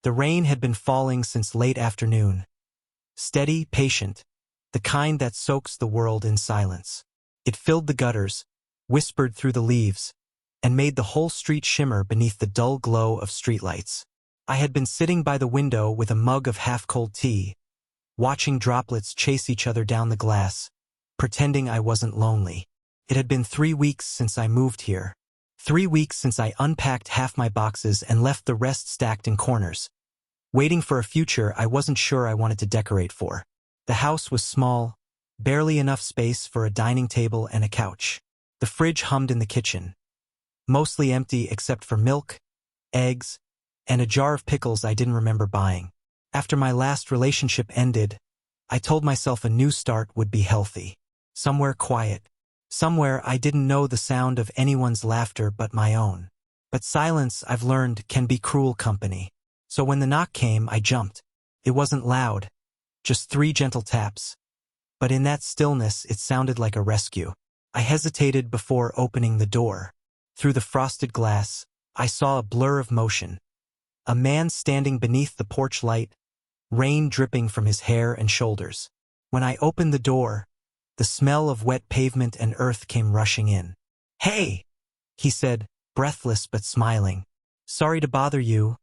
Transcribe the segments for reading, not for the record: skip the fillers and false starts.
The rain had been falling since late afternoon. Steady, patient, the kind that soaks the world in silence. It filled the gutters, whispered through the leaves, and made the whole street shimmer beneath the dull glow of streetlights. I had been sitting by the window with a mug of half-cold tea, watching droplets chase each other down the glass, pretending I wasn't lonely. It had been 3 weeks since I moved here. 3 weeks since I unpacked half my boxes and left the rest stacked in corners, waiting for a future I wasn't sure I wanted to decorate for. The house was small, barely enough space for a dining table and a couch. The fridge hummed in the kitchen, mostly empty except for milk, eggs, and a jar of pickles I didn't remember buying. After my last relationship ended, I told myself a new start would be healthy. Somewhere quiet. Somewhere I didn't know the sound of anyone's laughter but my own. But silence, I've learned, can be cruel company. So when the knock came, I jumped. It wasn't loud, just 3 gentle taps. But in that stillness, it sounded like a rescue. I hesitated before opening the door. Through the frosted glass, I saw a blur of motion. A man standing beneath the porch light, rain dripping from his hair and shoulders. When I opened the door, the smell of wet pavement and earth came rushing in. "Hey," he said, breathless but smiling. "Sorry to bother you.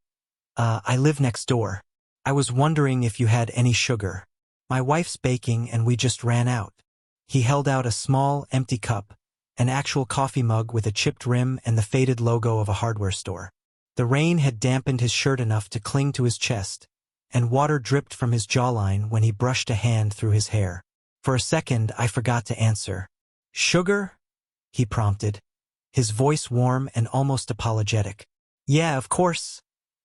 I live next door. I was wondering if you had any sugar. My wife's baking and we just ran out." He held out a small, empty cup, an actual coffee mug with a chipped rim and the faded logo of a hardware store. The rain had dampened his shirt enough to cling to his chest, and water dripped from his jawline when he brushed a hand through his hair. For a second, I forgot to answer. "Sugar?" he prompted, his voice warm and almost apologetic. "Yeah, of course,"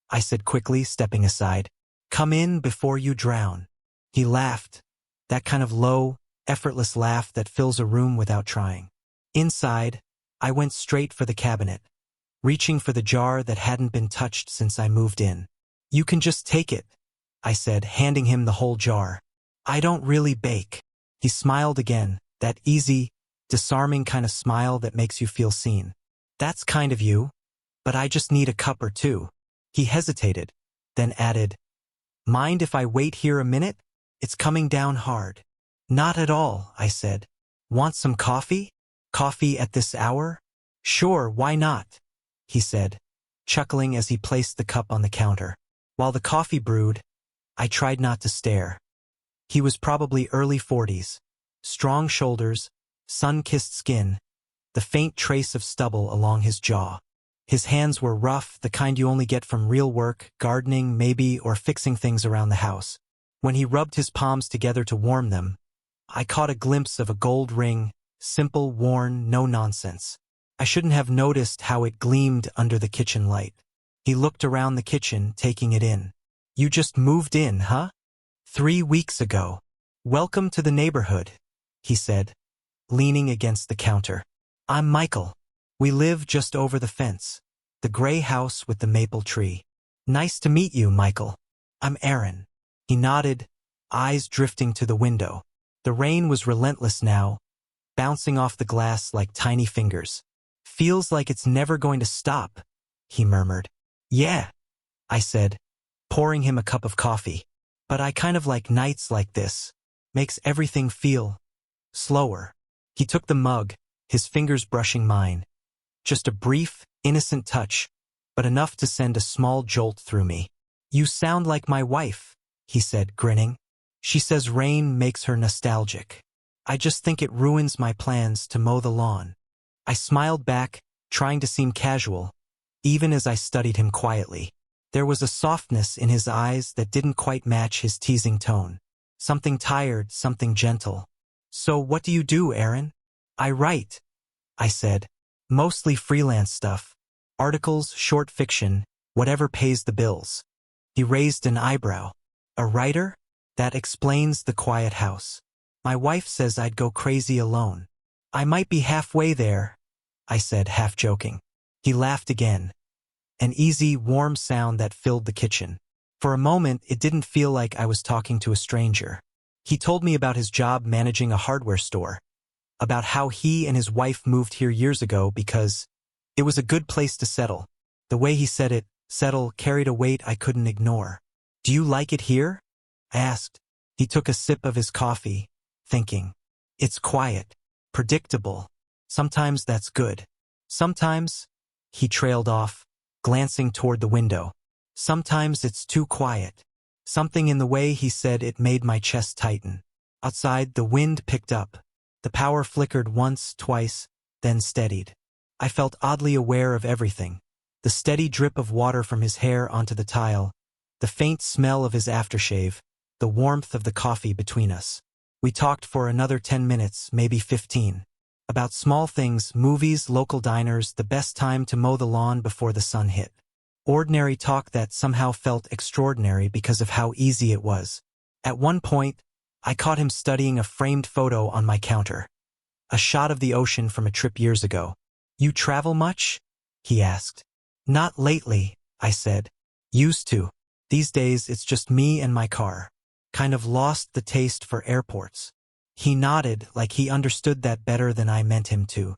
I said quickly, stepping aside. "Come in before you drown." He laughed, that kind of low, effortless laugh that fills a room without trying. Inside, I went straight for the cabinet, reaching for the jar that hadn't been touched since I moved in. "You can just take it," I said, handing him the whole jar. "I don't really bake." He smiled again, that easy, disarming kind of smile that makes you feel seen. "That's kind of you, but I just need a cup or two." He hesitated, then added, "Mind if I wait here a minute? It's coming down hard." "Not at all," I said. "Want some coffee? Coffee at this hour?" "Sure, why not?" he said, chuckling as he placed the cup on the counter. While the coffee brewed, I tried not to stare. He was probably early 40s, strong shoulders, sun-kissed skin, the faint trace of stubble along his jaw. His hands were rough, the kind you only get from real work, gardening maybe, or fixing things around the house. When he rubbed his palms together to warm them, I caught a glimpse of a gold ring, simple, worn, no nonsense. I shouldn't have noticed how it gleamed under the kitchen light. He looked around the kitchen, taking it in. "You just moved in, huh? 3 weeks ago. Welcome to the neighborhood," he said, leaning against the counter. "I'm Michael. We live just over the fence, the gray house with the maple tree." "Nice to meet you, Michael. I'm Aaron." He nodded, eyes drifting to the window. The rain was relentless now, bouncing off the glass like tiny fingers. "Feels like it's never going to stop," he murmured. "Yeah," I said, pouring him a cup of coffee. "But I kind of like nights like this. Makes everything feel slower." He took the mug, his fingers brushing mine. Just a brief, innocent touch, but enough to send a small jolt through me. "You sound like my wife," he said, grinning. "She says rain makes her nostalgic. I just think it ruins my plans to mow the lawn." I smiled back, trying to seem casual, even as I studied him quietly. There was a softness in his eyes that didn't quite match his teasing tone. Something tired, something gentle. "So what do you do, Aaron?" "I write," I said. "Mostly freelance stuff. Articles, short fiction, whatever pays the bills." He raised an eyebrow. "A writer? That explains the quiet house. My wife says I'd go crazy alone." "I might be halfway there," I said, half joking. He laughed again, an easy, warm sound that filled the kitchen. For a moment, it didn't feel like I was talking to a stranger. He told me about his job managing a hardware store, about how he and his wife moved here years ago because it was a good place to settle. The way he said it, settle, carried a weight I couldn't ignore. "Do you like it here?" I asked. He took a sip of his coffee, thinking. "It's quiet, predictable. Sometimes that's good. Sometimes," he trailed off, glancing toward the window. "Sometimes it's too quiet." Something in the way he said it made my chest tighten. Outside, the wind picked up. The power flickered once, twice, then steadied. I felt oddly aware of everything. The steady drip of water from his hair onto the tile, the faint smell of his aftershave, the warmth of the coffee between us. We talked for another 10 minutes, maybe 15. About small things, movies, local diners, the best time to mow the lawn before the sun hit. Ordinary talk that somehow felt extraordinary because of how easy it was. At one point, I caught him studying a framed photo on my counter. A shot of the ocean from a trip years ago. "You travel much?" he asked. "Not lately," I said. "Used to. These days it's just me and my car. Kind of lost the taste for airports." He nodded like he understood that better than I meant him to.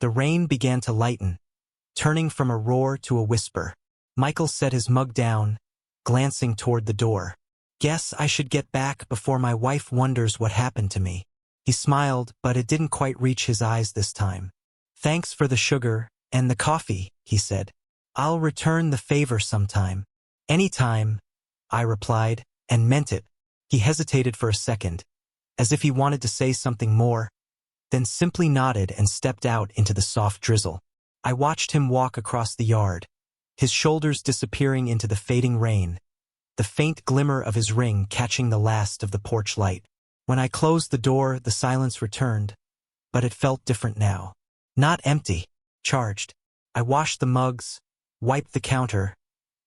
The rain began to lighten, turning from a roar to a whisper. Michael set his mug down, glancing toward the door. "Guess I should get back before my wife wonders what happened to me." He smiled, but it didn't quite reach his eyes this time. "Thanks for the sugar and the coffee," he said. "I'll return the favor sometime." "Anytime," I replied, and meant it. He hesitated for a second, as if he wanted to say something more, then simply nodded and stepped out into the soft drizzle. I watched him walk across the yard, his shoulders disappearing into the fading rain, the faint glimmer of his ring catching the last of the porch light. When I closed the door, the silence returned, but it felt different now. Not empty, charged. I washed the mugs, wiped the counter,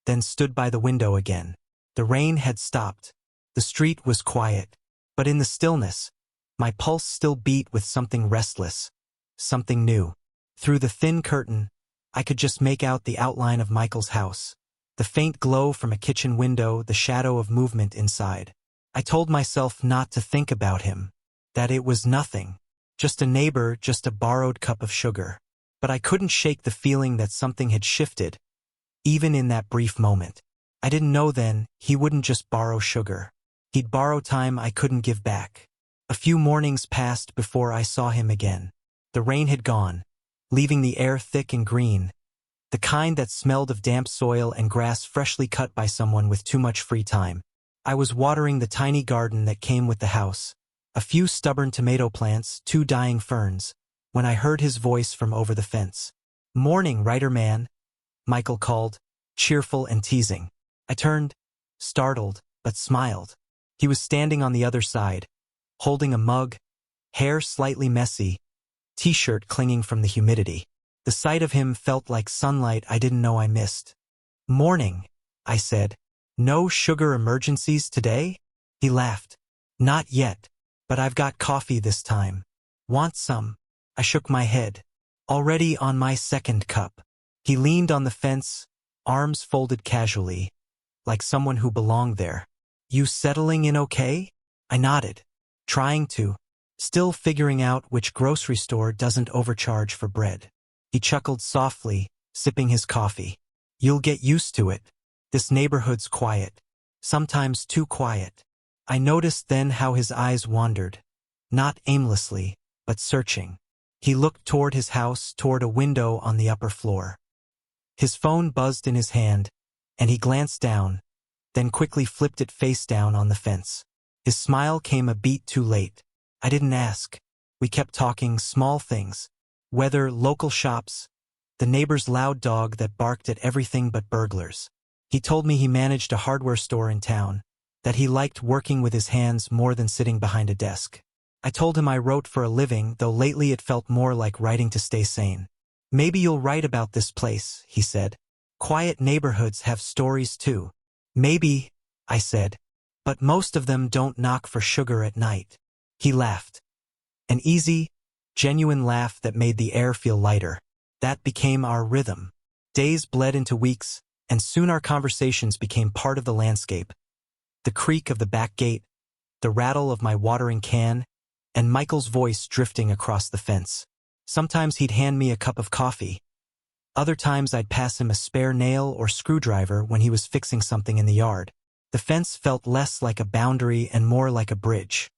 then stood by the window again. The rain had stopped. The street was quiet, but in the stillness, my pulse still beat with something restless, something new. Through the thin curtain, I could just make out the outline of Michael's house, the faint glow from a kitchen window, the shadow of movement inside. I told myself not to think about him, that it was nothing, just a neighbor, just a borrowed cup of sugar. But I couldn't shake the feeling that something had shifted, even in that brief moment. I didn't know then he wouldn't just borrow sugar. He'd borrow time I couldn't give back. A few mornings passed before I saw him again. The rain had gone, leaving the air thick and green, the kind that smelled of damp soil and grass freshly cut by someone with too much free time. I was watering the tiny garden that came with the house, a few stubborn tomato plants, 2 dying ferns, when I heard his voice from over the fence. "Morning, writer man," Michael called, cheerful and teasing. I turned, startled, but smiled. He was standing on the other side, holding a mug, hair slightly messy, t-shirt clinging from the humidity. The sight of him felt like sunlight I didn't know I missed. "Morning," I said. "No sugar emergencies today?" He laughed. "Not yet, but I've got coffee this time. Want some?" I shook my head. "Already on my second cup." He leaned on the fence, arms folded casually, like someone who belonged there. "You settling in okay?" I nodded, trying to, still figuring out which grocery store doesn't overcharge for bread. He chuckled softly, sipping his coffee. "You'll get used to it. This neighborhood's quiet, sometimes too quiet." I noticed then how his eyes wandered, not aimlessly, but searching. He looked toward his house, toward a window on the upper floor. His phone buzzed in his hand, and he glanced down, then quickly flipped it face down on the fence. His smile came a beat too late. I didn't ask. We kept talking small things. Weather, local shops, the neighbor's loud dog that barked at everything but burglars. He told me he managed a hardware store in town, that he liked working with his hands more than sitting behind a desk. I told him I wrote for a living, though lately it felt more like writing to stay sane. "Maybe you'll write about this place," he said. "Quiet neighborhoods have stories too." "Maybe," I said, "but most of them don't knock for sugar at night." He laughed. An easy, genuine laugh that made the air feel lighter. That became our rhythm. Days bled into weeks, and soon our conversations became part of the landscape. The creak of the back gate, the rattle of my watering can, and Michael's voice drifting across the fence. Sometimes he'd hand me a cup of coffee, Other times I'd pass him a spare nail or screwdriver when he was fixing something in the yard. The fence felt less like a boundary and more like a bridge.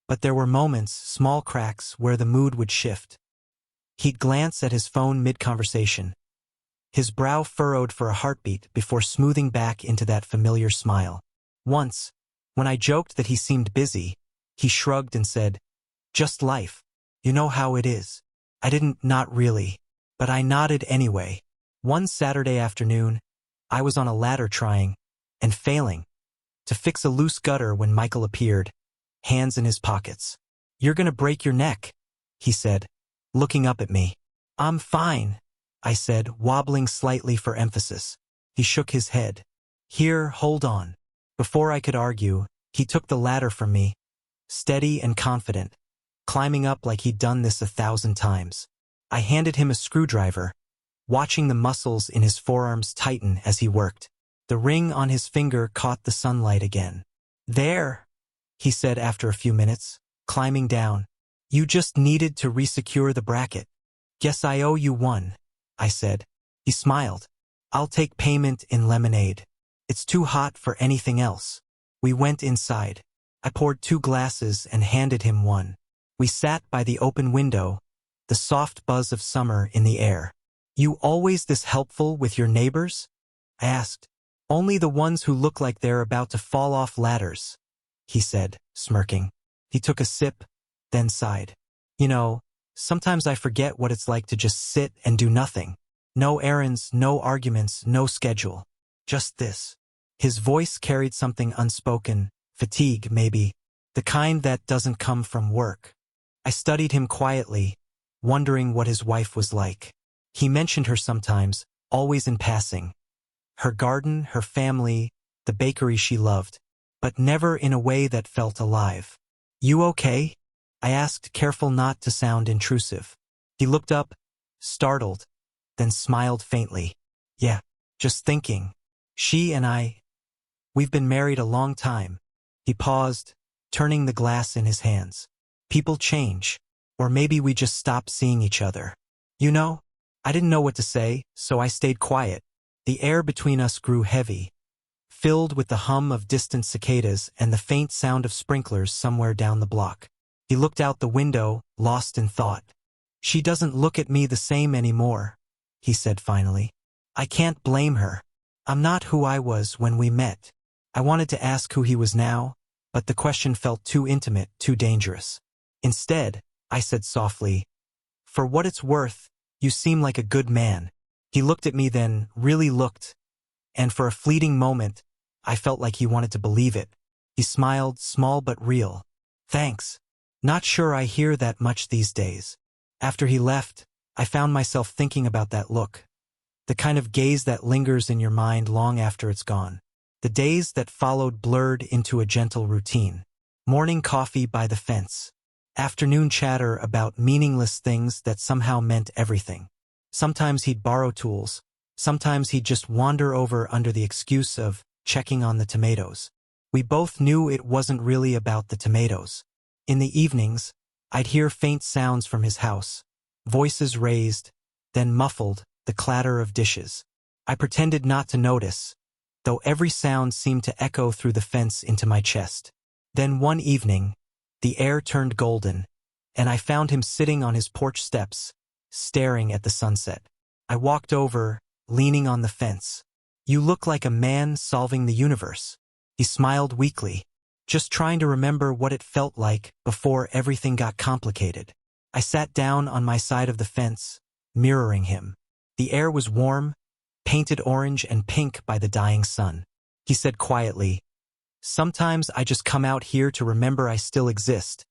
But there were moments, small cracks, where the mood would shift. He'd glance at his phone mid-conversation, his brow furrowed for a heartbeat before smoothing back into that familiar smile. Once, when I joked that he seemed busy, he shrugged and said, "Just life. You know how it is." I didn't, not really, but I nodded anyway. One Saturday afternoon, I was on a ladder trying, and failing, to fix a loose gutter when Michael appeared, hands in his pockets. "You're gonna break your neck," he said, looking up at me. "I'm fine," I said, wobbling slightly for emphasis. He shook his head. "Here, hold on." Before I could argue, he took the ladder from me, steady and confident, climbing up like he'd done this 1,000 times. I handed him a screwdriver, watching the muscles in his forearms tighten as he worked. The ring on his finger caught the sunlight again. "There," he said after a few minutes, climbing down. "You just needed to resecure the bracket." "Guess I owe you one," I said. He smiled. "I'll take payment in lemonade. It's too hot for anything else." We went inside. I poured 2 glasses and handed him one. We sat by the open window, the soft buzz of summer in the air. "You always this helpful with your neighbors?" I asked. "Only the ones who look like they're about to fall off ladders," he said, smirking. He took a sip, then sighed. "You know, sometimes I forget what it's like to just sit and do nothing. No errands, no arguments, no schedule. Just this." His voice carried something unspoken, fatigue maybe, the kind that doesn't come from work. I studied him quietly, wondering what his wife was like. He mentioned her sometimes, always in passing. Her garden, her family, the bakery she loved, but never in a way that felt alive. "You okay?" I asked, careful not to sound intrusive. He looked up, startled, then smiled faintly. "Yeah, just thinking. She and we've been married a long time." He paused, turning the glass in his hands. "People change. Or maybe we just stop seeing each other. You know?" I didn't know what to say, so I stayed quiet. The air between us grew heavy, filled with the hum of distant cicadas and the faint sound of sprinklers somewhere down the block. He looked out the window, lost in thought. "She doesn't look at me the same anymore," he said finally. "I can't blame her. I'm not who I was when we met." I wanted to ask who he was now, but the question felt too intimate, too dangerous. Instead, I said softly, "For what it's worth, you seem like a good man." He looked at me then, really looked, and for a fleeting moment, I felt like he wanted to believe it. He smiled, small but real. "Thanks. Not sure I hear that much these days." After he left, I found myself thinking about that look, the kind of gaze that lingers in your mind long after it's gone. The days that followed blurred into a gentle routine. Morning coffee by the fence. Afternoon chatter about meaningless things that somehow meant everything. Sometimes he'd borrow tools. Sometimes he'd just wander over under the excuse of checking on the tomatoes. We both knew it wasn't really about the tomatoes. In the evenings, I'd hear faint sounds from his house, voices raised, then muffled, the clatter of dishes. I pretended not to notice, though every sound seemed to echo through the fence into my chest. Then one evening, the air turned golden, and I found him sitting on his porch steps, staring at the sunset. I walked over, leaning on the fence. "You look like a man solving the universe." He smiled weakly, just trying to remember what it felt like before everything got complicated. I sat down on my side of the fence, mirroring him. The air was warm, painted orange and pink by the dying sun. He said quietly, "Sometimes I just come out here to remember I still exist."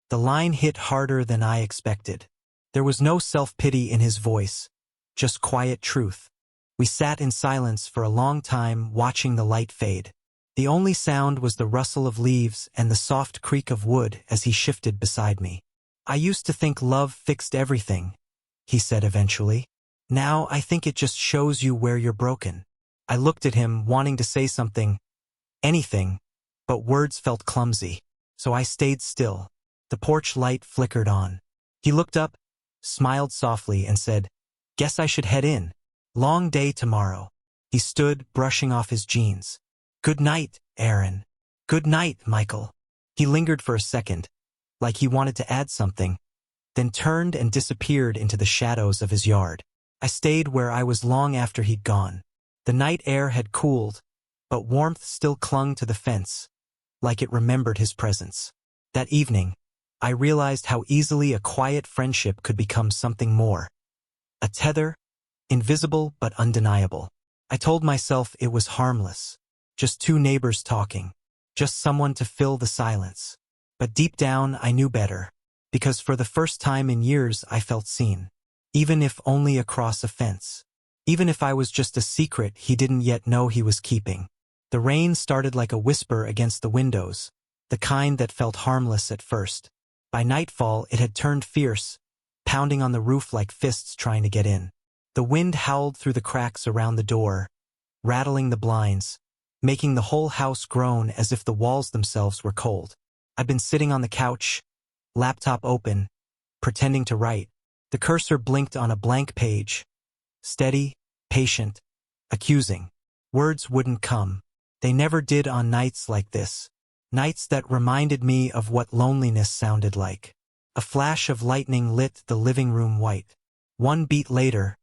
The line hit harder than I expected. There was no self-pity in his voice, just quiet truth. We sat in silence for a long time, watching the light fade. The only sound was the rustle of leaves and the soft creak of wood as he shifted beside me. "I used to think love fixed everything," he said eventually. "Now I think it just shows you where you're broken." I looked at him, wanting to say something, anything, but words felt clumsy, so I stayed still. The porch light flickered on. He looked up, smiled softly, and said, "Guess I should head in." Long day tomorrow. He stood, brushing off his jeans. Good night, Aaron. Good night, Michael. He lingered for a second, like he wanted to add something, then turned and disappeared into the shadows of his yard. I stayed where I was long after he'd gone. The night air had cooled, but warmth still clung to the fence, like it remembered his presence. That evening, I realized how easily a quiet friendship could become something more. A tether, invisible but undeniable. I told myself it was harmless, just two neighbors talking, just someone to fill the silence. But deep down, I knew better, because for the first time in years I felt seen, even if only across a fence. Even if I was just a secret he didn't yet know he was keeping. The rain started like a whisper against the windows, the kind that felt harmless at first. By nightfall, it had turned fierce, pounding on the roof like fists trying to get in. The wind howled through the cracks around the door, rattling the blinds, making the whole house groan as if the walls themselves were cold. I'd been sitting on the couch, laptop open, pretending to write. The cursor blinked on a blank page. Steady, patient, accusing. Words wouldn't come. They never did on nights like this. Nights that reminded me of what loneliness sounded like. A flash of lightning lit the living room white. One beat later,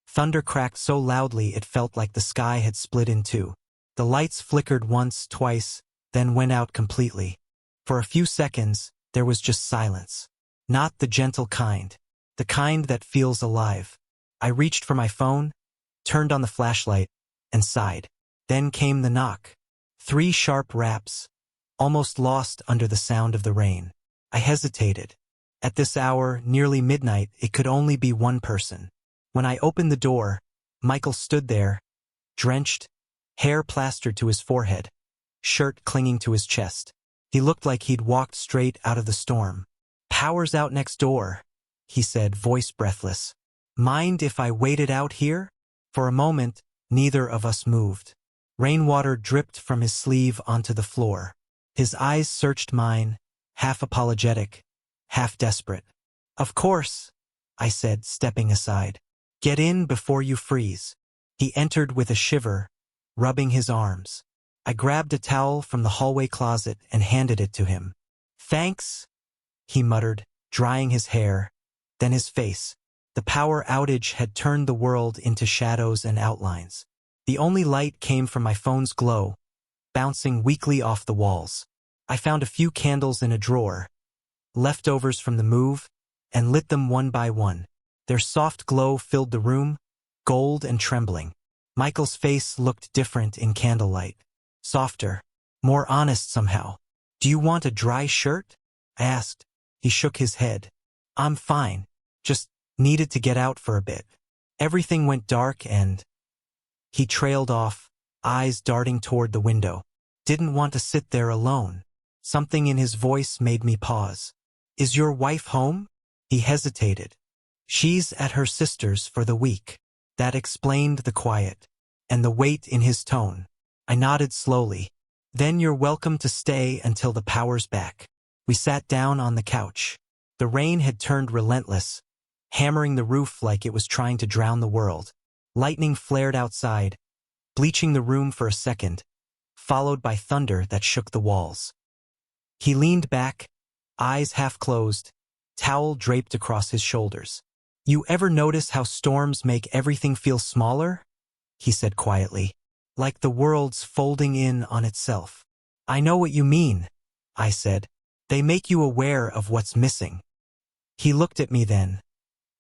thunder cracked so loudly it felt like the sky had split in two. The lights flickered once, twice, then went out completely. For a few seconds, there was just silence. Not the gentle kind. The kind that feels alive. I reached for my phone, turned on the flashlight, and sighed. Then came the knock. 3 sharp raps, almost lost under the sound of the rain. I hesitated. At this hour, nearly midnight, it could only be one person. When I opened the door, Michael stood there, drenched, hair plastered to his forehead, shirt clinging to his chest. He looked like he'd walked straight out of the storm. "Power's out next door," he said, voice breathless. "Mind if I waited out here?" For a moment, neither of us moved. Rainwater dripped from his sleeve onto the floor. His eyes searched mine, half apologetic, half desperate. "Of course," I said, stepping aside. "Get in before you freeze." He entered with a shiver, rubbing his arms. I grabbed a towel from the hallway closet and handed it to him. "Thanks," he muttered, drying his hair, then his face. The power outage had turned the world into shadows and outlines. The only light came from my phone's glow, bouncing weakly off the walls. I found a few candles in a drawer, leftovers from the move, and lit them one by one. Their soft glow filled the room, gold and trembling. Michael's face looked different in candlelight. Softer, more honest somehow. "Do you want a dry shirt?" I asked. He shook his head. "I'm fine. Just needed to get out for a bit." Everything went dark and he trailed off, eyes darting toward the window. Didn't want to sit there alone. Something in his voice made me pause. "Is your wife home?" He hesitated. "She's at her sister's for the week." That explained the quiet, and the weight in his tone. I nodded slowly. "Then you're welcome to stay until the power's back." We sat down on the couch. The rain had turned relentless, hammering the roof like it was trying to drown the world. Lightning flared outside, bleaching the room for a second, followed by thunder that shook the walls. He leaned back, eyes half closed, towel draped across his shoulders. "You ever notice how storms make everything feel smaller?" he said quietly. "Like the world's folding in on itself." "I know what you mean," I said. "They make you aware of what's missing." He looked at me then,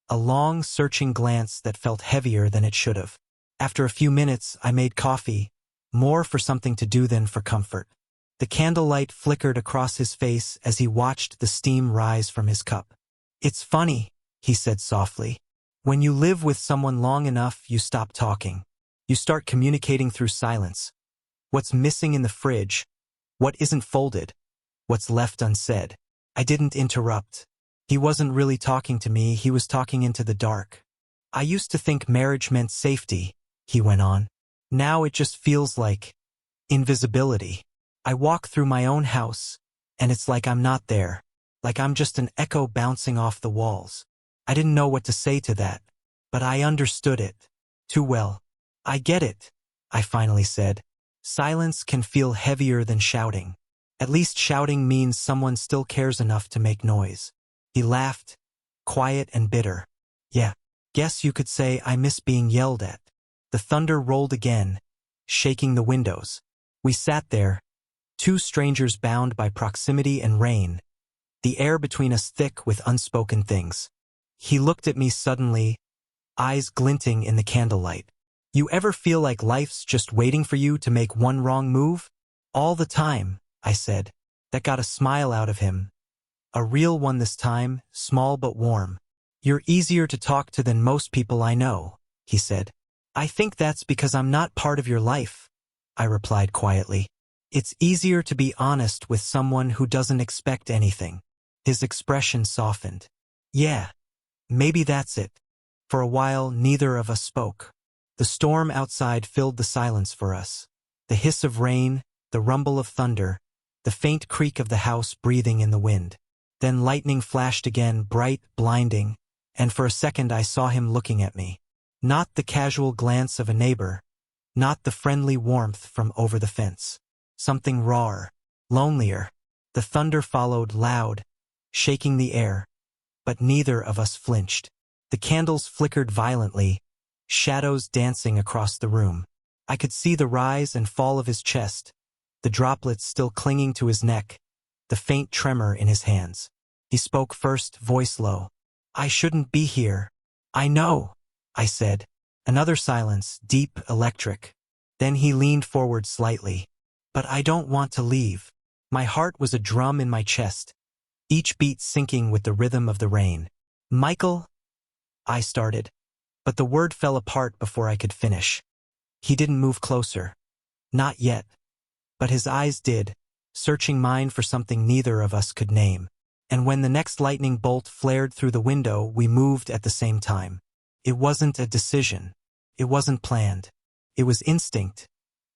a long, searching glance that felt heavier than it should have. After a few minutes, I made coffee, more for something to do than for comfort. The candlelight flickered across his face as he watched the steam rise from his cup. "It's funny," he said softly. "When you live with someone long enough, you stop talking. You start communicating through silence. What's missing in the fridge, what isn't folded, what's left unsaid." I didn't interrupt. He wasn't really talking to me, he was talking into the dark. "I used to think marriage meant safety," he went on. "Now it just feels like invisibility. I walk through my own house, and it's like I'm not there, like I'm just an echo bouncing off the walls." I didn't know what to say to that, but I understood it. Too well. I get it, I finally said. Silence can feel heavier than shouting. At least shouting means someone still cares enough to make noise. He laughed, quiet and bitter. Yeah, guess you could say I miss being yelled at. The thunder rolled again, shaking the windows. We sat there, two strangers bound by proximity and rain, the air between us thick with unspoken things. He looked at me suddenly, eyes glinting in the candlelight. You ever feel like life's just waiting for you to make one wrong move? All the time, I said. That got a smile out of him. A real one this time, small but warm. You're easier to talk to than most people I know, he said. I think that's because I'm not part of your life, I replied quietly. It's easier to be honest with someone who doesn't expect anything. His expression softened. Yeah, maybe that's it. For a while, neither of us spoke. The storm outside filled the silence for us. The hiss of rain, the rumble of thunder, the faint creak of the house breathing in the wind. Then lightning flashed again, bright, blinding, and for a second I saw him looking at me. Not the casual glance of a neighbor, not the friendly warmth from over the fence. Something rawer, lonelier. The thunder followed, loud, shaking the air, but neither of us flinched. The candles flickered violently, shadows dancing across the room. I could see the rise and fall of his chest, the droplets still clinging to his neck, the faint tremor in his hands. He spoke first, voice low. I shouldn't be here. I know, I said. Another silence, deep, electric. Then he leaned forward slightly. But I don't want to leave. My heart was a drum in my chest, each beat syncing with the rhythm of the rain. Michael, I started, but the word fell apart before I could finish. He didn't move closer. Not yet. But his eyes did, searching mine for something neither of us could name. And when the next lightning bolt flared through the window, we moved at the same time. It wasn't a decision. It wasn't planned. It was instinct.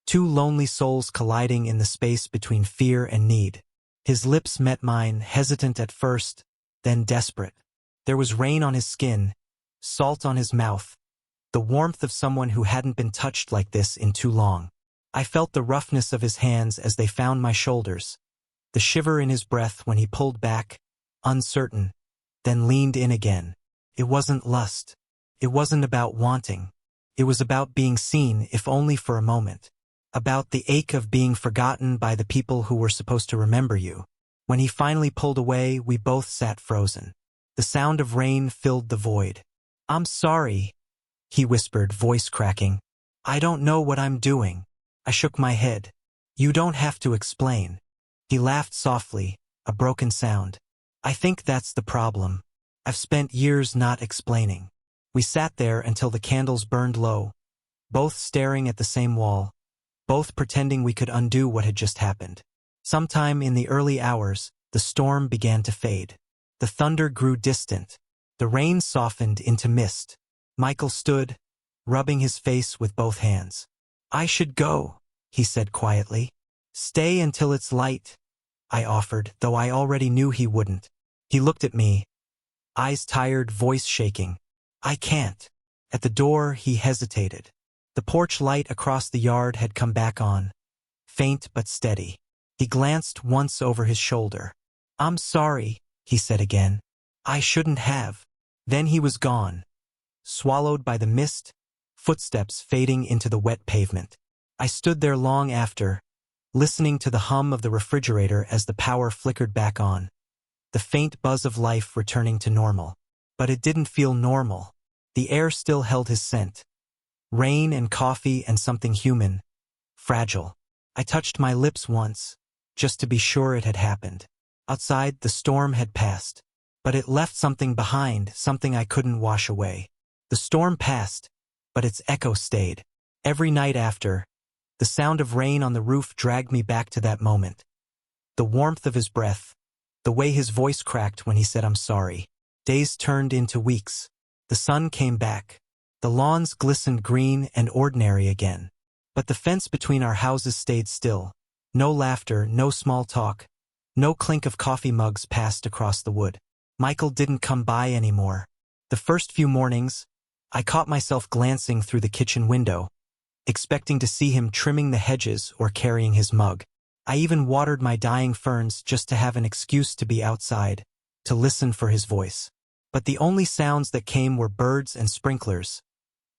Two lonely souls colliding in the space between fear and need. His lips met mine, hesitant at first, then desperate. There was rain on his skin, salt on his mouth, the warmth of someone who hadn't been touched like this in too long. I felt the roughness of his hands as they found my shoulders, the shiver in his breath when he pulled back, uncertain, then leaned in again. It wasn't lust. It wasn't about wanting. It was about being seen, if only for a moment. About the ache of being forgotten by the people who were supposed to remember you. When he finally pulled away, we both sat frozen. The sound of rain filled the void. I'm sorry, he whispered, voice cracking. I don't know what I'm doing. I shook my head. You don't have to explain. He laughed softly, a broken sound. I think that's the problem. I've spent years not explaining. We sat there until the candles burned low, both staring at the same wall, both pretending we could undo what had just happened. Sometime in the early hours, the storm began to fade. The thunder grew distant. The rain softened into mist. Michael stood, rubbing his face with both hands. I should go, he said quietly. Stay until it's light, I offered, though I already knew he wouldn't. He looked at me, eyes tired, voice shaking. I can't. At the door, he hesitated. The porch light across the yard had come back on, faint but steady. He glanced once over his shoulder. I'm sorry, he said again. I shouldn't have. Then he was gone, swallowed by the mist, footsteps fading into the wet pavement. I stood there long after, listening to the hum of the refrigerator as the power flickered back on, the faint buzz of life returning to normal. But it didn't feel normal. The air still held his scent. Rain and coffee and something human, fragile. I touched my lips once, just to be sure it had happened. Outside, the storm had passed. But it left something behind, something I couldn't wash away. The storm passed, but its echo stayed. Every night after, the sound of rain on the roof dragged me back to that moment. The warmth of his breath, the way his voice cracked when he said I'm sorry. Days turned into weeks. The sun came back. The lawns glistened green and ordinary again. But the fence between our houses stayed still. No laughter, no small talk, no clink of coffee mugs passed across the wood. Michael didn't come by anymore. The first few mornings, I caught myself glancing through the kitchen window, expecting to see him trimming the hedges or carrying his mug. I even watered my dying ferns just to have an excuse to be outside, to listen for his voice. But the only sounds that came were birds and sprinklers,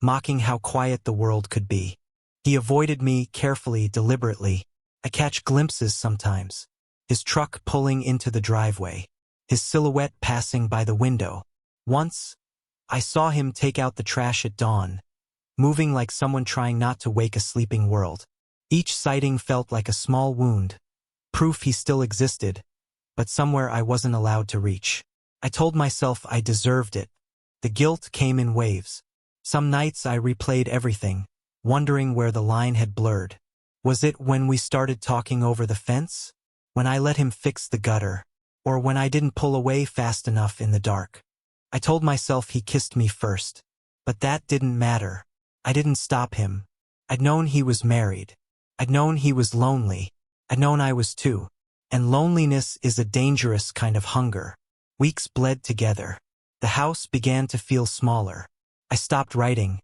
mocking how quiet the world could be. He avoided me carefully, deliberately. I catch glimpses sometimes. His truck pulling into the driveway, his silhouette passing by the window. Once, I saw him take out the trash at dawn, moving like someone trying not to wake a sleeping world. Each sighting felt like a small wound, proof he still existed, but somewhere I wasn't allowed to reach. I told myself I deserved it. The guilt came in waves. Some nights I replayed everything, wondering where the line had blurred. Was it when we started talking over the fence? When I let him fix the gutter? Or when I didn't pull away fast enough in the dark? I told myself he kissed me first. But that didn't matter. I didn't stop him. I'd known he was married. I'd known he was lonely. I'd known I was too. And loneliness is a dangerous kind of hunger. Weeks bled together. The house began to feel smaller. I stopped writing.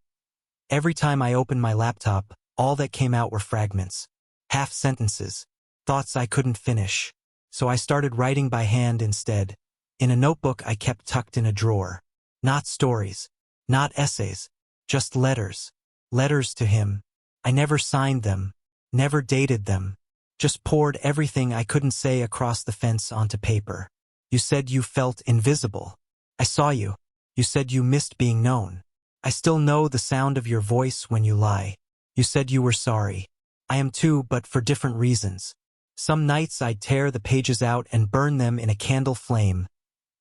Every time I opened my laptop, all that came out were fragments, half sentences, thoughts I couldn't finish. So I started writing by hand instead, in a notebook I kept tucked in a drawer. Not stories, not essays, just letters. Letters to him. I never signed them, never dated them, just poured everything I couldn't say across the fence onto paper. You said you felt invisible. I saw you. You said you missed being known. I still know the sound of your voice when you lie. You said you were sorry. I am too, but for different reasons. Some nights I'd tear the pages out and burn them in a candle flame,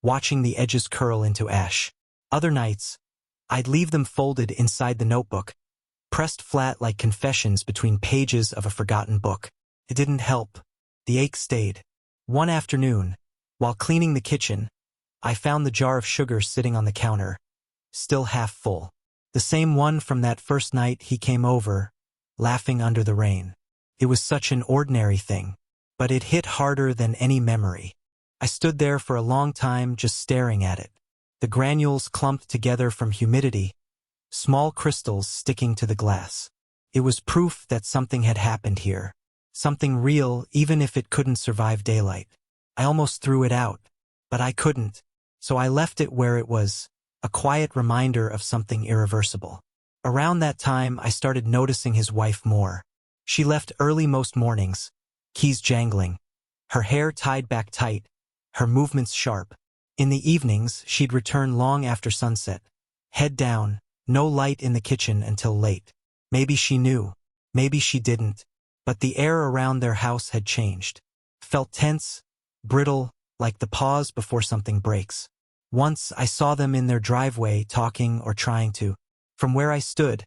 watching the edges curl into ash. Other nights, I'd leave them folded inside the notebook, pressed flat like confessions between pages of a forgotten book. It didn't help. The ache stayed. One afternoon, while cleaning the kitchen, I found the jar of sugar sitting on the counter, still half full. The same one from that first night he came over, laughing under the rain. It was such an ordinary thing, but it hit harder than any memory. I stood there for a long time just staring at it. The granules clumped together from humidity, small crystals sticking to the glass. It was proof that something had happened here. Something real, even if it couldn't survive daylight. I almost threw it out, but I couldn't, so I left it where it was, a quiet reminder of something irreversible. Around that time, I started noticing his wife more. She left early most mornings, keys jangling, her hair tied back tight, her movements sharp. In the evenings, she'd return long after sunset, head down, no light in the kitchen until late. Maybe she knew, maybe she didn't, but the air around their house had changed. Felt tense, brittle, like the pause before something breaks. Once I saw them in their driveway talking or trying to. From where I stood,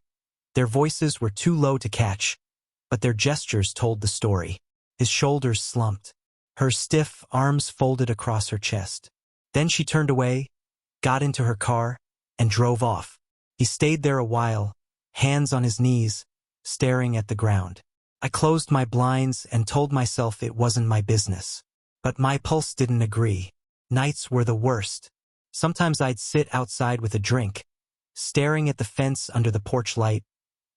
their voices were too low to catch, but their gestures told the story. His shoulders slumped, her stiff arms folded across her chest. Then she turned away, got into her car, and drove off. He stayed there a while, hands on his knees, staring at the ground. I closed my blinds and told myself it wasn't my business. But my pulse didn't agree. Nights were the worst. Sometimes I'd sit outside with a drink, staring at the fence under the porch light,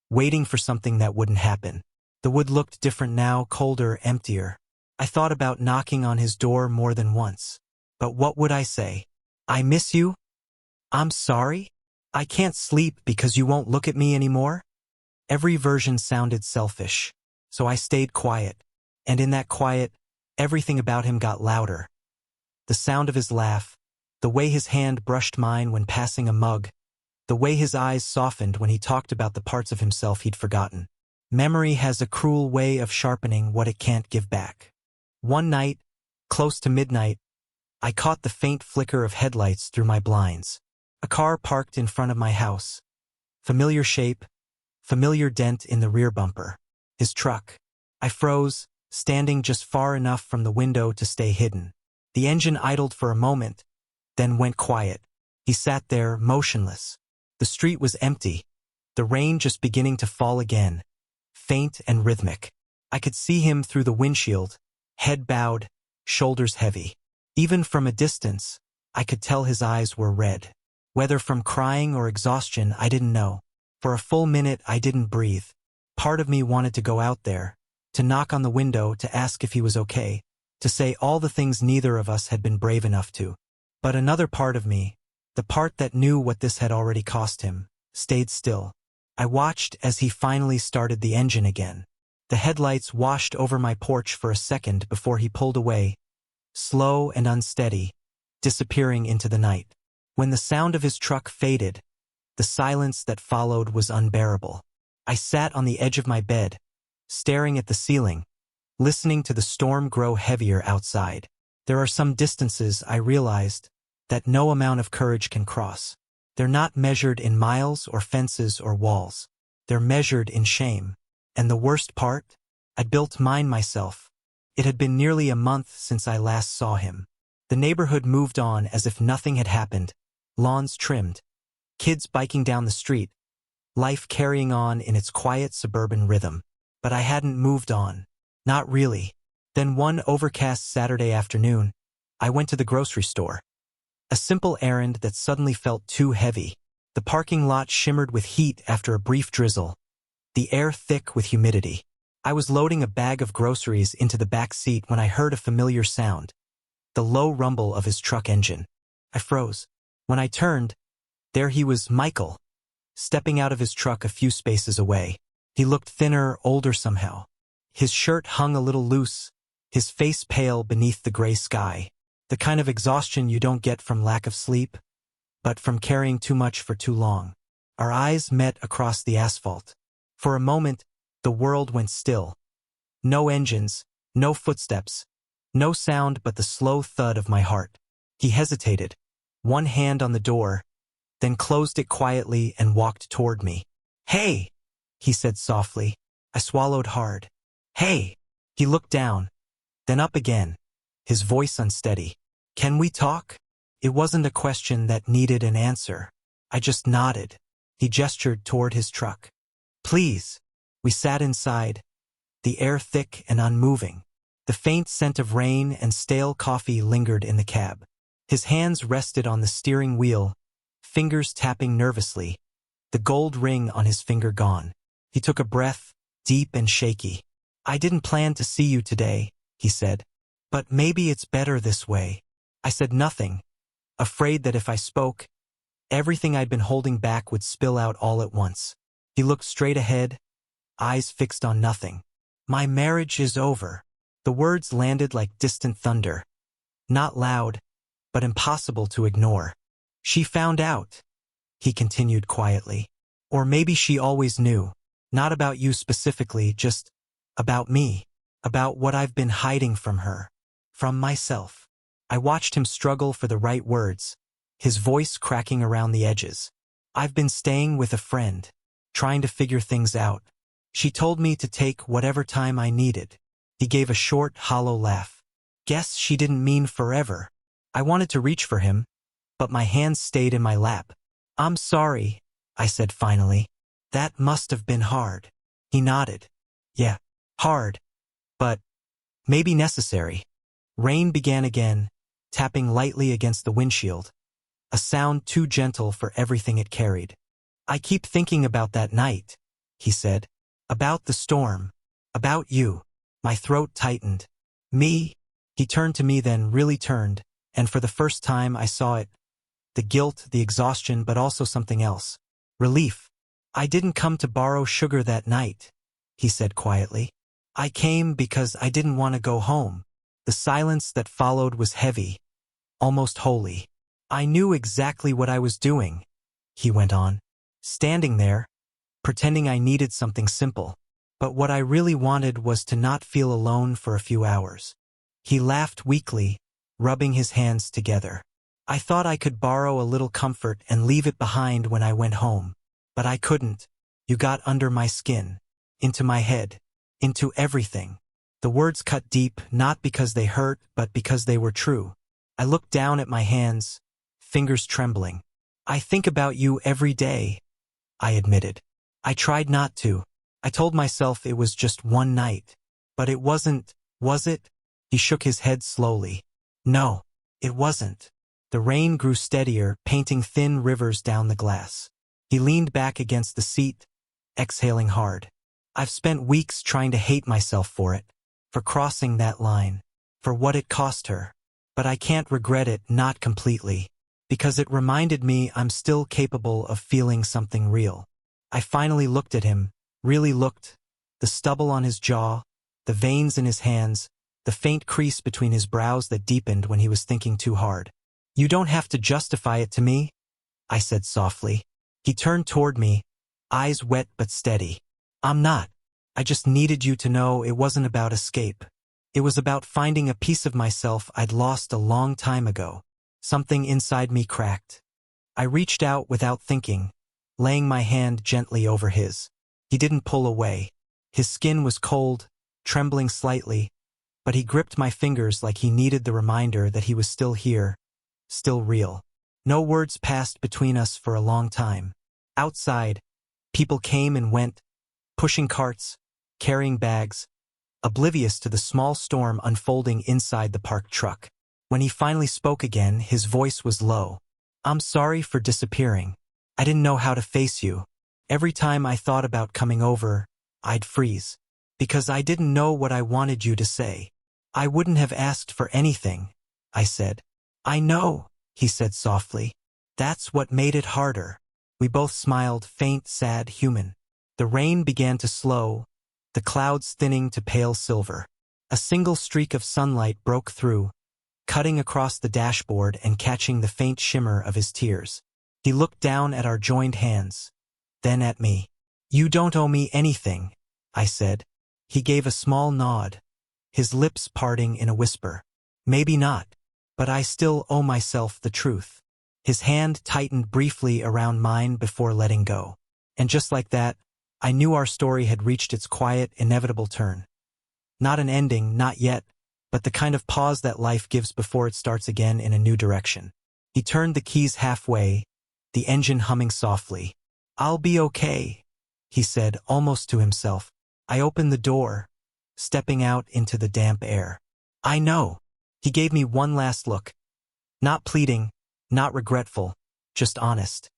waiting for something that wouldn't happen. The wood looked different now, colder, emptier. I thought about knocking on his door more than once. But what would I say? I miss you? I'm sorry? I can't sleep because you won't look at me anymore? Every version sounded selfish, so I stayed quiet. And in that quiet, everything about him got louder. The sound of his laugh, the way his hand brushed mine when passing a mug, the way his eyes softened when he talked about the parts of himself he'd forgotten. Memory has a cruel way of sharpening what it can't give back. One night, close to midnight, I caught the faint flicker of headlights through my blinds. A car parked in front of my house. Familiar shape, familiar dent in the rear bumper. His truck. I froze, standing just far enough from the window to stay hidden. The engine idled for a moment, then went quiet. He sat there, motionless. The street was empty, the rain just beginning to fall again, faint and rhythmic. I could see him through the windshield, head bowed, shoulders heavy. Even from a distance, I could tell his eyes were red. Whether from crying or exhaustion, I didn't know. For a full minute, I didn't breathe. Part of me wanted to go out there, to knock on the window, to ask if he was okay, to say all the things neither of us had been brave enough to. But another part of me, the part that knew what this had already cost him, stayed still. I watched as he finally started the engine again. The headlights washed over my porch for a second before he pulled away, slow and unsteady, disappearing into the night. When the sound of his truck faded, the silence that followed was unbearable. I sat on the edge of my bed, staring at the ceiling, listening to the storm grow heavier outside. There are some distances, I realized, that no amount of courage can cross. They're not measured in miles or fences or walls. They're measured in shame. And the worst part? I'd built mine myself. It had been nearly a month since I last saw him. The neighborhood moved on as if nothing had happened. Lawns trimmed. Kids biking down the street. Life carrying on in its quiet suburban rhythm. But I hadn't moved on. Not really. Then one overcast Saturday afternoon, I went to the grocery store. A simple errand that suddenly felt too heavy. The parking lot shimmered with heat after a brief drizzle, the air thick with humidity. I was loading a bag of groceries into the back seat when I heard a familiar sound, the low rumble of his truck engine. I froze. When I turned, there he was, Michael, stepping out of his truck a few spaces away. He looked thinner, older somehow. His shirt hung a little loose, his face pale beneath the gray sky. The kind of exhaustion you don't get from lack of sleep, but from carrying too much for too long. Our eyes met across the asphalt. For a moment, the world went still. No engines, no footsteps, no sound but the slow thud of my heart. He hesitated, one hand on the door, then closed it quietly and walked toward me. "Hey," he said softly. I swallowed hard. "Hey." He looked down, then up again, his voice unsteady. "Can we talk?" It wasn't a question that needed an answer. I just nodded. He gestured toward his truck. "Please." We sat inside, the air thick and unmoving. The faint scent of rain and stale coffee lingered in the cab. His hands rested on the steering wheel, fingers tapping nervously, the gold ring on his finger gone. He took a breath, deep and shaky. "I didn't plan to see you today," he said. "But maybe it's better this way." I said nothing, afraid that if I spoke, everything I'd been holding back would spill out all at once. He looked straight ahead, eyes fixed on nothing. "My marriage is over." The words landed like distant thunder. Not loud, but impossible to ignore. "She found out," he continued quietly. "Or maybe she always knew. Not about you specifically, just about me. About what I've been hiding from her. From myself." I watched him struggle for the right words, his voice cracking around the edges. "I've been staying with a friend, trying to figure things out. She told me to take whatever time I needed." He gave a short, hollow laugh. "Guess she didn't mean forever." I wanted to reach for him, but my hands stayed in my lap. "I'm sorry," I said finally. "That must have been hard." He nodded. "Yeah, hard, but maybe necessary." Rain began again, tapping lightly against the windshield, a sound too gentle for everything it carried. "I keep thinking about that night," he said. "About the storm. About you." My throat tightened. "Me?" He turned to me, then really turned, and for the first time I saw it. The guilt, the exhaustion, but also something else. Relief. "I didn't come to borrow sugar that night," he said quietly. "I came because I didn't want to go home." The silence that followed was heavy, almost holy. "I knew exactly what I was doing," he went on, "standing there, pretending I needed something simple. But what I really wanted was to not feel alone for a few hours." He laughed weakly, rubbing his hands together. "I thought I could borrow a little comfort and leave it behind when I went home. But I couldn't. You got under my skin, into my head, into everything." The words cut deep, not because they hurt, but because they were true. I looked down at my hands, fingers trembling. "I think about you every day," I admitted. "I tried not to. I told myself it was just one night. But it wasn't, was it?" He shook his head slowly. "No, it wasn't. The rain grew steadier, painting thin rivers down the glass. He leaned back against the seat, exhaling hard. I've spent weeks trying to hate myself for it, for crossing that line, for what it cost her. But I can't regret it, not completely, because it reminded me I'm still capable of feeling something real. I finally looked at him, really looked. The stubble on his jaw, the veins in his hands, the faint crease between his brows that deepened when he was thinking too hard. You don't have to justify it to me, I said softly. He turned toward me, eyes wet but steady. I'm not. I just needed you to know it wasn't about escape. It was about finding a piece of myself I'd lost a long time ago. Something inside me cracked. I reached out without thinking, laying my hand gently over his. He didn't pull away. His skin was cold, trembling slightly, but he gripped my fingers like he needed the reminder that he was still here, still real. No words passed between us for a long time. Outside, people came and went, pushing carts, carrying bags, oblivious to the small storm unfolding inside the parked truck. When he finally spoke again, his voice was low. I'm sorry for disappearing. I didn't know how to face you. Every time I thought about coming over, I'd freeze. Because I didn't know what I wanted you to say. I wouldn't have asked for anything, I said. I know, he said softly. That's what made it harder. We both smiled, faint, sad, human. The rain began to slow, the clouds thinning to pale silver. A single streak of sunlight broke through, cutting across the dashboard and catching the faint shimmer of his tears. He looked down at our joined hands, then at me. You don't owe me anything, I said. He gave a small nod, his lips parting in a whisper. Maybe not, but I still owe myself the truth. His hand tightened briefly around mine before letting go. And just like that, I knew our story had reached its quiet, inevitable turn. Not an ending, not yet, but the kind of pause that life gives before it starts again in a new direction. He turned the keys halfway, the engine humming softly. I'll be okay, he said, almost to himself. I opened the door, stepping out into the damp air. I know. He gave me one last look. Not pleading, not regretful, just honest.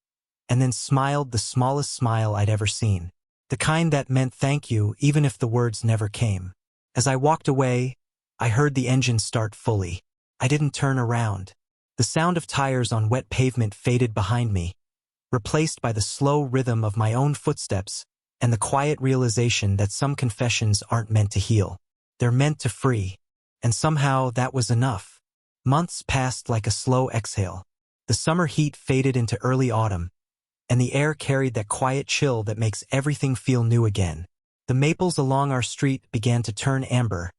And then smiled the smallest smile I'd ever seen. The kind that meant thank you even if the words never came. As I walked away, I heard the engine start fully. I didn't turn around. The sound of tires on wet pavement faded behind me, replaced by the slow rhythm of my own footsteps and the quiet realization that some confessions aren't meant to heal. They're meant to free. And somehow that was enough. Months passed like a slow exhale. The summer heat faded into early autumn, and the air carried that quiet chill that makes everything feel new again. The maples along our street began to turn amber,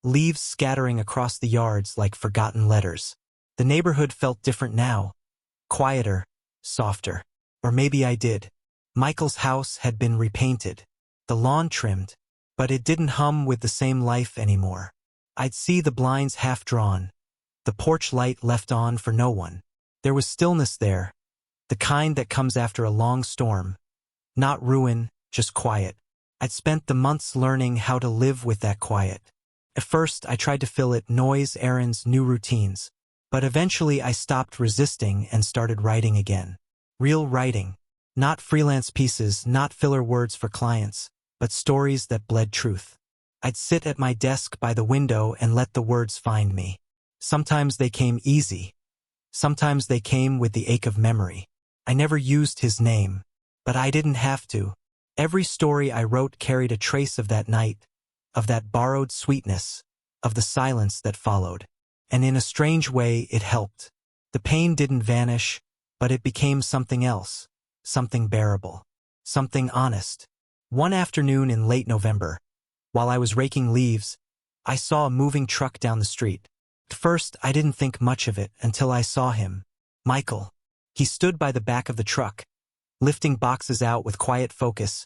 leaves scattering across the yards like forgotten letters. The neighborhood felt different now, quieter, softer. Or maybe I did. Michael's house had been repainted, the lawn trimmed, but it didn't hum with the same life anymore. I'd see the blinds half drawn, the porch light left on for no one. There was stillness there, the kind that comes after a long storm. Not ruin, just quiet. I'd spent the months learning how to live with that quiet. At first, I tried to fill it noise, errands, new routines. But eventually I stopped resisting and started writing again. Real writing. Not freelance pieces, not filler words for clients, but stories that bled truth. I'd sit at my desk by the window and let the words find me. Sometimes they came easy. Sometimes they came with the ache of memory. I never used his name, but I didn't have to. Every story I wrote carried a trace of that night, of that borrowed sweetness, of the silence that followed. And in a strange way, it helped. The pain didn't vanish, but it became something else, something bearable, something honest. One afternoon in late November, while I was raking leaves, I saw a moving truck down the street. At first, I didn't think much of it until I saw him. Michael. He stood by the back of the truck, lifting boxes out with quiet focus,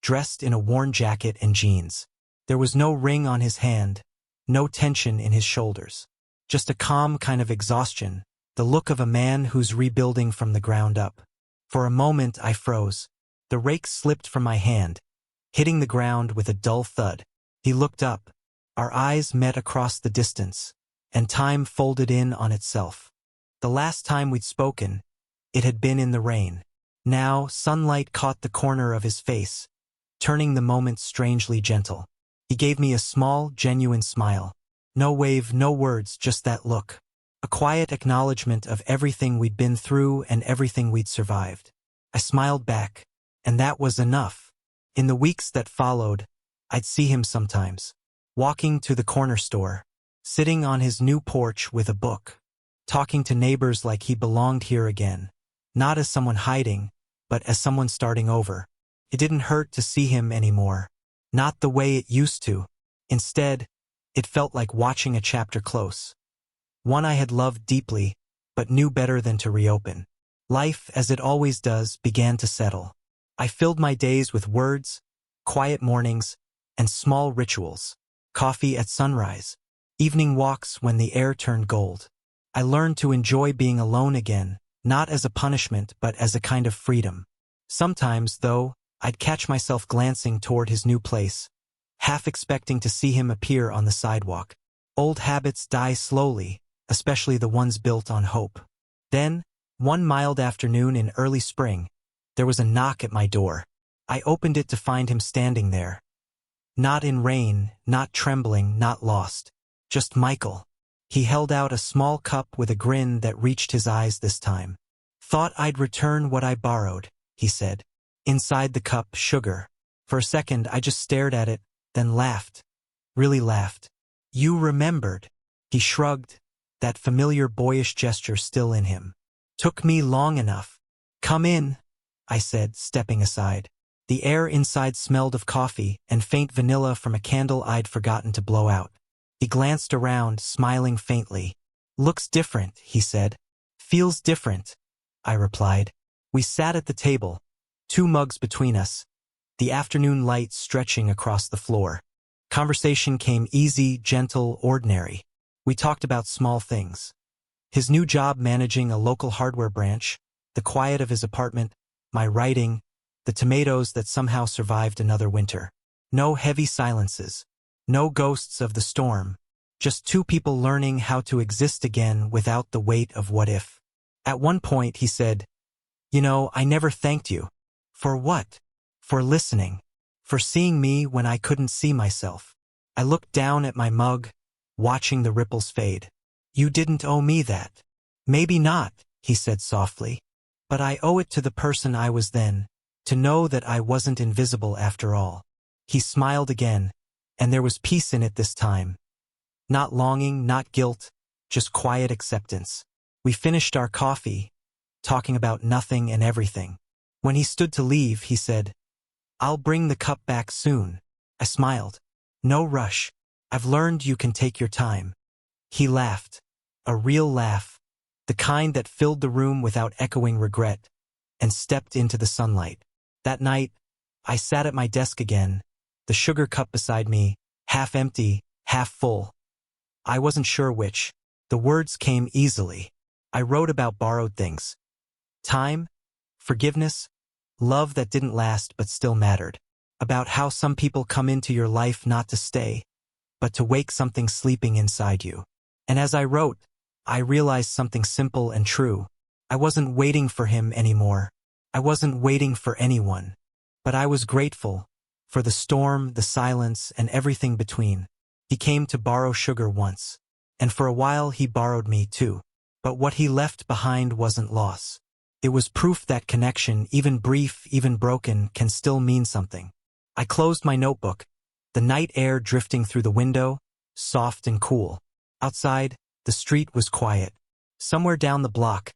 dressed in a worn jacket and jeans. There was no ring on his hand, no tension in his shoulders. Just a calm kind of exhaustion, the look of a man who's rebuilding from the ground up. For a moment, I froze. The rake slipped from my hand, hitting the ground with a dull thud. He looked up. Our eyes met across the distance, and time folded in on itself. The last time we'd spoken, it had been in the rain. Now, sunlight caught the corner of his face, turning the moment strangely gentle. He gave me a small, genuine smile. No wave, no words, just that look. A quiet acknowledgement of everything we'd been through and everything we'd survived. I smiled back, and that was enough. In the weeks that followed, I'd see him sometimes, walking to the corner store, sitting on his new porch with a book, talking to neighbors like he belonged here again, not as someone hiding, but as someone starting over. It didn't hurt to see him anymore, not the way it used to. Instead, it felt like watching a chapter close. One I had loved deeply, but knew better than to reopen. Life, as it always does, began to settle. I filled my days with words, quiet mornings, and small rituals. Coffee at sunrise, evening walks when the air turned gold. I learned to enjoy being alone again, not as a punishment but as a kind of freedom. Sometimes, though, I'd catch myself glancing toward his new place, half expecting to see him appear on the sidewalk. Old habits die slowly, especially the ones built on hope. Then, one mild afternoon in early spring, there was a knock at my door. I opened it to find him standing there. Not in rain, not trembling, not lost. Just Michael. He held out a small cup with a grin that reached his eyes this time. "Thought I'd return what I borrowed," he said. Inside the cup, sugar. For a second, I just stared at it, then laughed. Really laughed. "You remembered." He shrugged, that familiar boyish gesture still in him. "Took me long enough." "Come in," I said, stepping aside. The air inside smelled of coffee and faint vanilla from a candle I'd forgotten to blow out. He glanced around, smiling faintly. "Looks different," he said. "Feels different," I replied. We sat at the table, 2 mugs between us, the afternoon light stretching across the floor. Conversation came easy, gentle, ordinary. We talked about small things. His new job managing a local hardware branch, the quiet of his apartment, my writing, the tomatoes that somehow survived another winter. No heavy silences. No ghosts of the storm. Just 2 people learning how to exist again without the weight of what if. At one point he said, "You know, I never thanked you." "For what?" "For listening. For seeing me when I couldn't see myself." I looked down at my mug, watching the ripples fade. "You didn't owe me that." "Maybe not," he said softly. "But I owe it to the person I was then, to know that I wasn't invisible after all." He smiled again, and there was peace in it this time. Not longing, not guilt, just quiet acceptance. We finished our coffee, talking about nothing and everything. When he stood to leave, he said, "I'll bring the cup back soon." I smiled. "No rush. I've learned you can take your time." He laughed. A real laugh, the kind that filled the room without echoing regret, and stepped into the sunlight. That night, I sat at my desk again, the sugar cup beside me, half empty, half full. I wasn't sure which. The words came easily. I wrote about borrowed things. Time, forgiveness, love that didn't last but still mattered. About how some people come into your life not to stay, but to wake something sleeping inside you. And as I wrote, I realized something simple and true. I wasn't waiting for him anymore. I wasn't waiting for anyone. But I was grateful for the storm, the silence, and everything between. He came to borrow sugar once, and for a while he borrowed me too. But what he left behind wasn't loss. It was proof that connection, even brief, even broken, can still mean something. I closed my notebook, the night air drifting through the window, soft and cool. Outside, the street was quiet. Somewhere down the block,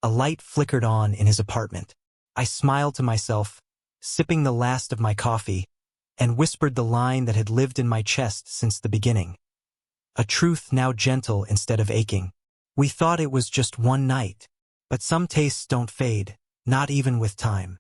a light flickered on in his apartment. I smiled to myself, sipping the last of my coffee, and whispered the line that had lived in my chest since the beginning. A truth now gentle instead of aching. We thought it was just one night, but some tastes don't fade, not even with time.